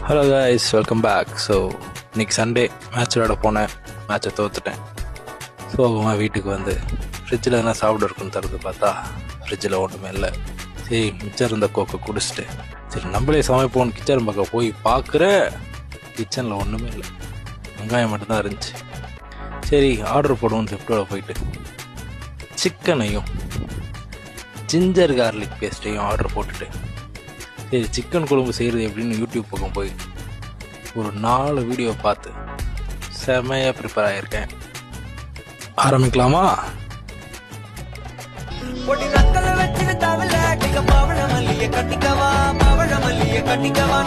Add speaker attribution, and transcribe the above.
Speaker 1: Hello guys, welcome back. So இன்னைக்கு Sunday match விளையாட போனேன். மேட்சை தோத்துட்டேன். ஸோ வீட்டுக்கு வந்து ஃப்ரிட்ஜில் என்ன சாப்பிட இருக்குன்னு தரது பார்த்தா ஃப்ரிட்ஜில் ஒன்றுமே இல்லை. சரி, மிச்சம் இருந்த கோக்கை குடிச்சிட்டு சரி நம்மளே சமைப்போன்னு கிச்சன் பக்கம் போய் பார்க்குற கிச்சனில் ஒன்றுமே இல்லை. வெங்காயம் மட்டும்தான் இருந்துச்சு. சரி ஆர்டர் போடுவோன்னு ஜெப்டோவில் போயிட்டு சிக்கனையும் ஜிஞ்சர் கார்லிக் பேஸ்ட்டையும் ஆர்டர் போட்டுட்டு சரி சிக்கன் குழம்பு செய்கிறது எப்படின்னு யூடியூப் பக்கம் போய் ஒரு 4 வீடியோ பார்த்து செமையாக ப்ரிப்பேர் ஆகியிருக்கேன். ஆரம்பிக்கலாமா?
Speaker 2: கட்டிக்கவா